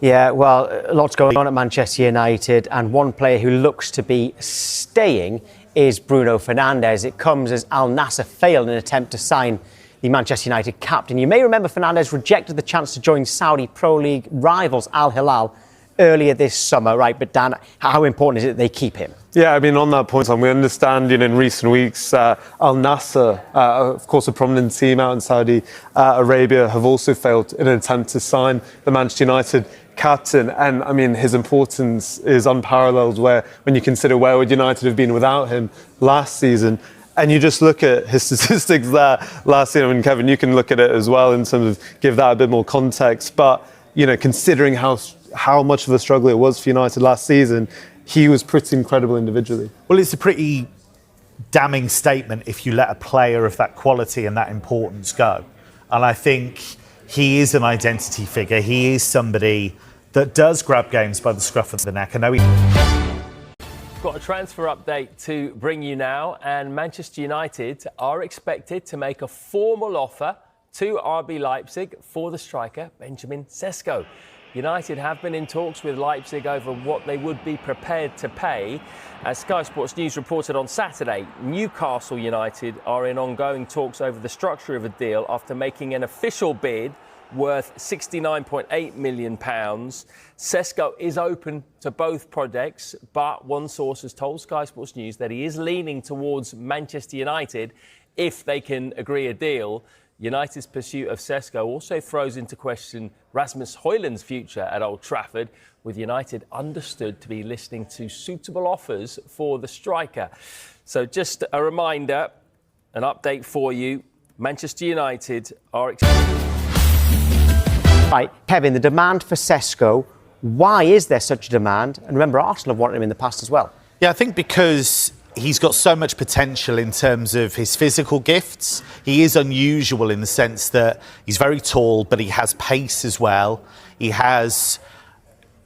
Yeah, well, lots going on at Manchester United, and one player who looks to be staying is Bruno Fernandez. It comes as Al Nassr failed in an attempt to sign the Manchester United captain. You may remember Fernandez rejected the chance to join Saudi Pro League rivals Al Hilal earlier this summer, right? But Dan, how important is it that they keep him? Yeah, I mean, on that point, we understand, in recent weeks, Al Nassr, of course, a prominent team out in Saudi Arabia, have also failed in an attempt to sign the Manchester United captain. And, I mean, his importance is unparalleled when you consider where would United have been without him last season. And you just look at his statistics there last season. I mean, Kevin, you can look at it as well in terms of give that a bit more context. But, considering how much of a struggle it was for United last season, he was pretty incredible individually. Well, it's a pretty damning statement if you let a player of that quality and that importance go. And I think he is an identity figure. He is somebody that does grab games by the scruff of the neck. I know Got a transfer update to bring you now, and Manchester United are expected to make a formal offer to RB Leipzig for the striker Benjamin SEŠKO. United have been in talks with Leipzig over what they would be prepared to pay. As Sky Sports News reported on Saturday, Newcastle United are in ongoing talks over the structure of a deal after making an official bid worth £69.8 million. SEŠKO is open to both projects, but one source has told Sky Sports News that he is leaning towards Manchester United if they can agree a deal. United's pursuit of SEŠKO also throws into question Rasmus Højlund's future at Old Trafford, with United understood to be listening to suitable offers for the striker. So just a reminder, an update for you, Manchester United are... Right, Kevin, the demand for SEŠKO, why is there such a demand? And remember, Arsenal have wanted him in the past as well. Yeah, I think because he's got so much potential in terms of his physical gifts. He is unusual in the sense that he's very tall, but he has pace as well. He has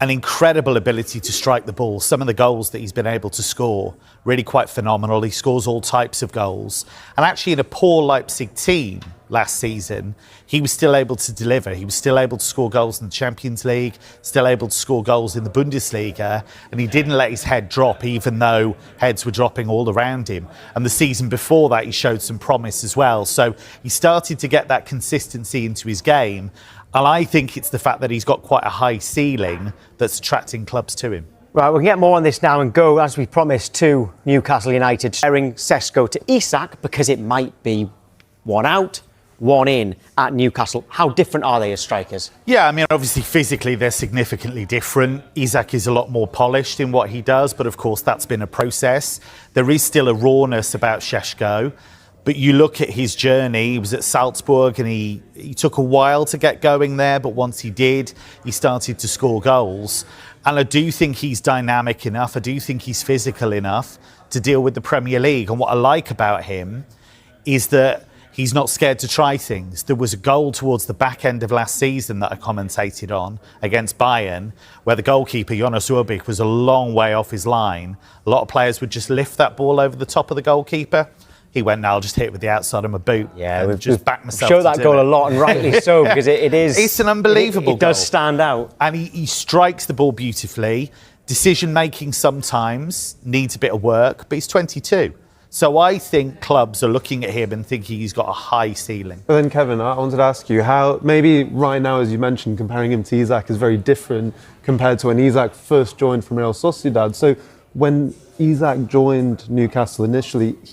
an incredible ability to strike the ball. Some of the goals that he's been able to score, really quite phenomenal. He scores all types of goals. And actually in a poor Leipzig team last season, he was still able to deliver. He was still able to score goals in the Champions League, still able to score goals in the Bundesliga, and he didn't let his head drop even though heads were dropping all around him. And the season before that, he showed some promise as well. So he started to get that consistency into his game. And I think it's the fact that he's got quite a high ceiling that's attracting clubs to him. Right, we'll get more on this now and go, as we promised, to Newcastle United, sharing SEŠKO to Isak because it might be one out, one in at Newcastle. How different are they as strikers? Yeah, I mean, obviously, physically, they're significantly different. Isak is a lot more polished in what he does, but of course, that's been a process. There is still a rawness about SEŠKO. But you look at his journey, he was at Salzburg and he took a while to get going there, but once he did, he started to score goals. And I do think he's dynamic enough, I do think he's physical enough to deal with the Premier League. And what I like about him is that he's not scared to try things. There was a goal towards the back end of last season that I commentated on against Bayern, where the goalkeeper, Jonas Urbich, was a long way off his line. A lot of players would just lift that ball over the top of the goalkeeper. He went, "No, I'll just hit it with the outside of my boot." Yeah, we've just backed myself. Show that goal a lot, and rightly so, because it is. It's an unbelievable goal. It does stand out, and he strikes the ball beautifully. Decision making sometimes needs a bit of work, but he's 22. So I think clubs are looking at him and thinking he's got a high ceiling. But then, Kevin, I wanted to ask you how maybe right now, as you mentioned, comparing him to Isak is very different compared to when Isak first joined from Real Sociedad. So when Isak joined Newcastle initially, he